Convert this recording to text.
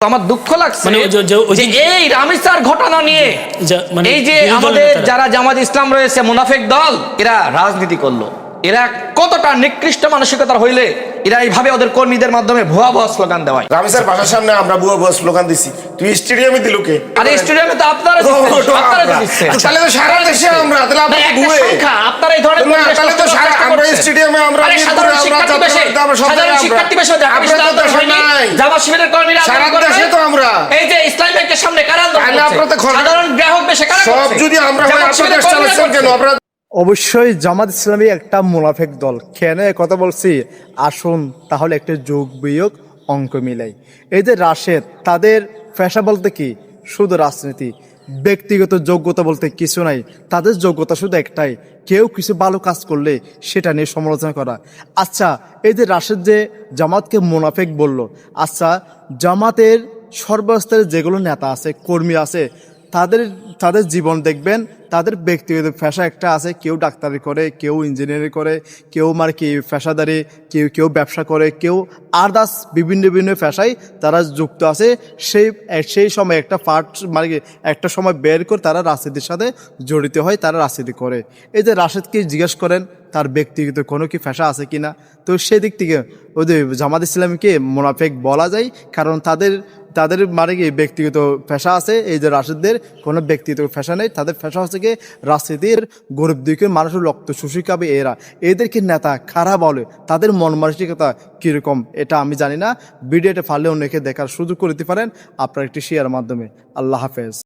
আমার দুঃখ লাগছে যে এই রামিসার ঘটনা নিয়ে এই যে আমাদের যারা জামাত ইসলাম রয়েছে মুনাফিক দল এরা রাজনীতি করলো। এরা কতটা নিকৃষ্ট মানসিকতার হইলে এরা এইভাবে ওদের কর্মীদের মাধ্যমে ভুয়া ভুয়া স্লোগান দেওয়ায়। রামিসার বাসার সামনে আমরা ভুয়া ভুয়া স্লোগান দিছি, তুই স্টেডিয়ামে দিল কে? আরে স্টেডিয়ামে তো আপনারা দিচ্ছেন। তাহলে তো সারা দেশে আমরা, তাহলে আমরা ভুয়া আপনারা এই ধরনের না, তাহলে তো সারা আমরা স্টেডিয়ামে আমরা সাধারণ শিক্ষার্থী বেশে জামাত শিবিরের কর্মীরা সারা দেশে তো আমরা এই যে ইসলামী ব্যাংকের সামনে কারা তাহলে আপনারা তো সাধারণ গ্রাহক বেশে কারা সব যদি আমরা আপনাদের চালাচ্ছেন কেন? আপনারা অবশ্যই জামাত ইসলামী একটা মুনাফিক দল। কেন কথা বলছি? আসুন তাহলে একটা যোগ বিয়োগ অঙ্ক মিলাই। এই যে রাশেদ, তাদের পেশা বলতে কি? শুধু রাজনীতি। ব্যক্তিগত যোগ্যতা বলতে কিছু নাই। তাদের যোগ্যতা শুধু একটাই, কেউ কিছু ভালো কাজ করলে সেটা নিয়ে সমালোচনা করা। আচ্ছা, এই যে রাশেদ যে জামাতকে মুনাফিক বলল, আচ্ছা জামাতের সর্বস্তরের যেগুলো নেতা আছে, কর্মী আছে, তাদের জীবন দেখবেন, তাদের ব্যক্তিগত পেশা একটা আছে। কেউ ডাক্তারি করে, কেউ ইঞ্জিনিয়ারিং করে, কেউ কি পেশাদারি, কেউ ব্যবসা করে, কেউ আদার্স বিভিন্ন পেশায় তারা যুক্ত আছে। সেই সময় একটা একটা সময় বের করে তারা রাজনীতির সাথে জড়িত হয়, তারা রাজনীতি করে। এই যে রাশেদকে জিজ্ঞেস করেন তার ব্যক্তিগত কোনো কি পেশা আছে কিনা, তো সেদিক থেকে ওদের জামাত ইসলামীকে মুনাফিক বলা যায়। কারণ তাদের ব্যক্তিগত পেশা আছে। এই যে রাশেদদের কোনো ব্যক্তিগত পেশা নেই, তাদের পেশা হচ্ছে কি রাজনীতির গরিব দিকে মানুষের রক্ত শুষি খাবে এরা। এদেরকে নেতা খারাপ বলে, তাদের মন মানসিকতা কীরকম এটা আমি জানি না। ভিডিওটা পারলে অন্যকে দেখার সুযোগ করে দিতে পারেন আপনার একটি শেয়ার মাধ্যমে। আল্লাহ হাফেজ।